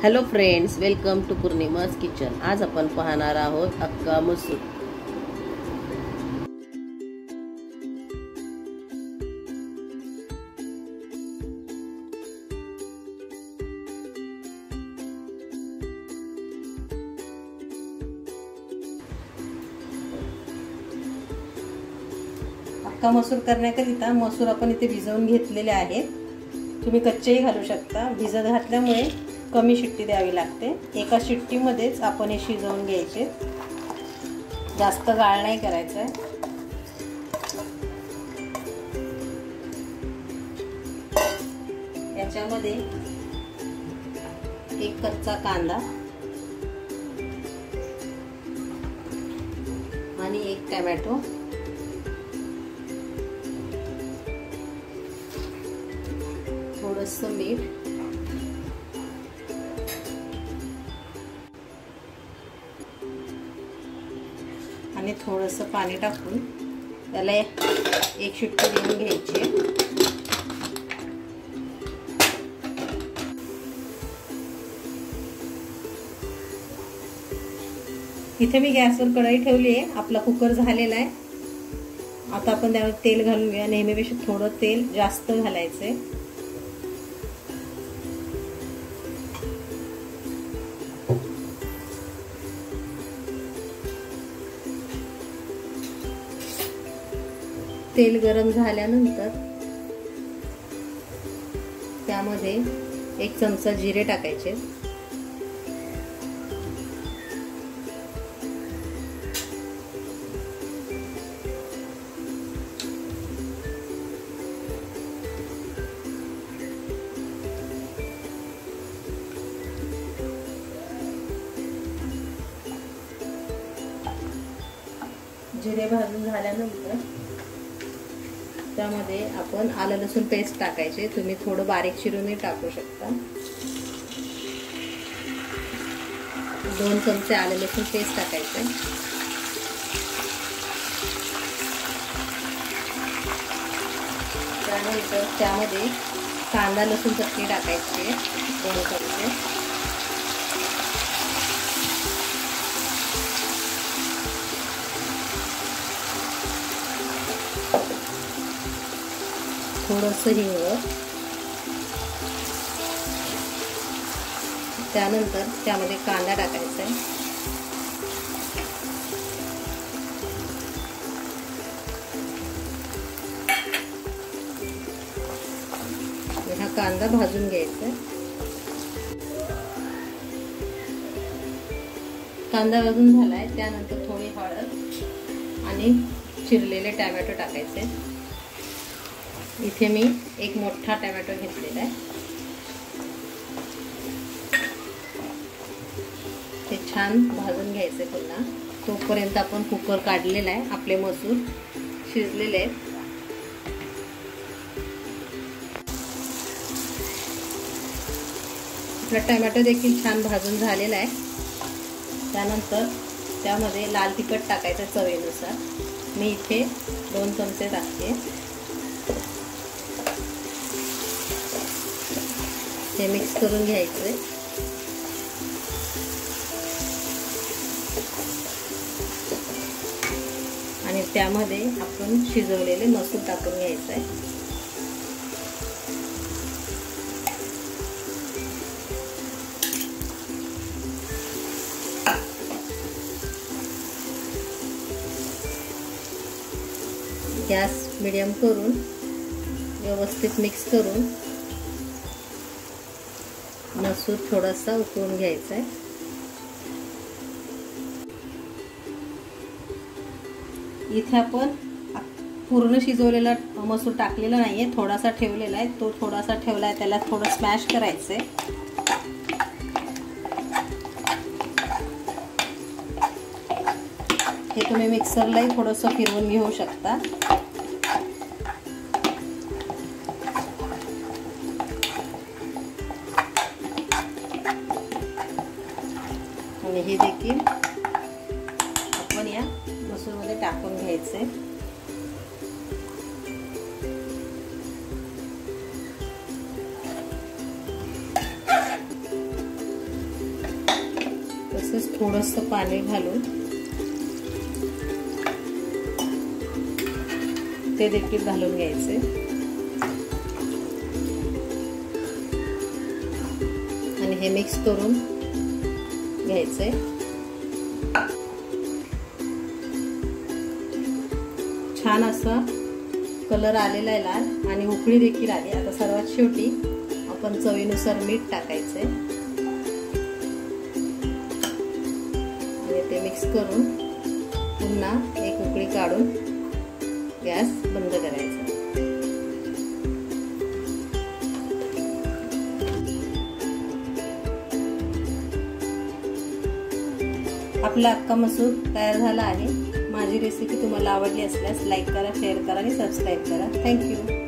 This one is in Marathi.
Hello friends, welcome to Purnima's kitchen. आज आपण पाहणार आहोत अक्का मसूर। अक्का मसूर करण्याकरिता मसूर आपण इथे भिजवून घेतलेले आहेत। तुम्ही कच्चेही घालू शकता। भिजत घातल्यामुळे कमी शिट्टी द्यावी लागते। एका शिट्टीमध्येच आपण हे शिजवून घ्यायचे, जास्त गाळ नाही करायचा आहे। याच्यामध्ये एक कच्चा कांदा आणि एक टोमॅटो, थोडंसं मीठ आणि थोडंसं पाणी टाकून त्याला एक शिट्टी देऊन घ्यायची। इथे मी गॅसवर कढई ठेवली आहे। आपला कुकर झालेला आहे। आता आपण त्यावर तेल घालून घेऊया। नेहमीपेक्षा थोडं तेल जास्त घालायचंय। तेल गरम झाल्यानंतर त्यामध्ये एक चमचा जिरे टाकायचे, जिरे भाजून झाल्यानंतर त्यामध्ये आपण आलं लसूण पेस्ट टाकायचे। तुम्ही थोडं बारीक चिरूनही टाकू शकता। 2 चमचे आलं लसूण पेस्ट टाकायचे। त्यानंतर त्यामध्ये कांदा लसूण चटणी टाकायची 2 चमचे। थोडंसं हिंग, त्यानंतर त्यामध्ये कांदा टाकायचा आहे। हा कांदा भाजून घ्यायचा आहे। कांदा भाजून झालाय। त्यानंतर थोडी हळद आणि चिरलेले टोमॅटो टाकायचे। इथे मी एक मोठा टोमॅटो घेतलेला आहे। ते छान भाजून घ्यायचे पुन्हा। तोपर्यंत आपण कुकर काढलेला आहे। आपले मसूर शिजलेले आहेत। आपला टोमॅटो देखील छान भाजून झालेला आहे। त्यानंतर त्यामध्ये लाल तिखट टाकायचं चवीनुसार। मी इथे 2 चमचे टाकते। हे मिक्स करून घ्यायचे आणि त्यामध्ये आपण शिजवलेले मसूर टाकून घ्यायचे आहे। गॅस मीडियम करून व्यवस्थित मिक्स करून मसूर थोडासा उकळून घ्यायचा आहे। इथे आपण पूर्ण शिजवलेला मसूर टाकलेला नाहीये, थोडासा ठेवलेला आहे। तो थोडासा ठेवला आहे, त्याला थोडं स्मॅश करायचंय। हे तुम्ही मिक्सरलाही थोडंसं फिरवून घेऊ शकता। आणि हे देखील आपण या मसूरमध्ये टाकून घ्यायचे। असंच थोडंसं पाणी घालून ते देखील घालून घ्यायचे आणि हे मिक्स करून घ्यायचे। छान असा कलर आलेला आहे लाल आणि उकळी देखील आली। आता सर्वात शेवटी आपण चवीनुसार मीठ टाकायचे आणि ते मिक्स करून पुन्हा एक उकळी काढून गॅस बंद करायचा। आपला अक्का मसूर तयार झाला आहे। माझी रेसिपी तुम्हाला आवडली असल्यास लाईक करा, शेअर करा आणि सबस्क्राईब करा। थँक्यू।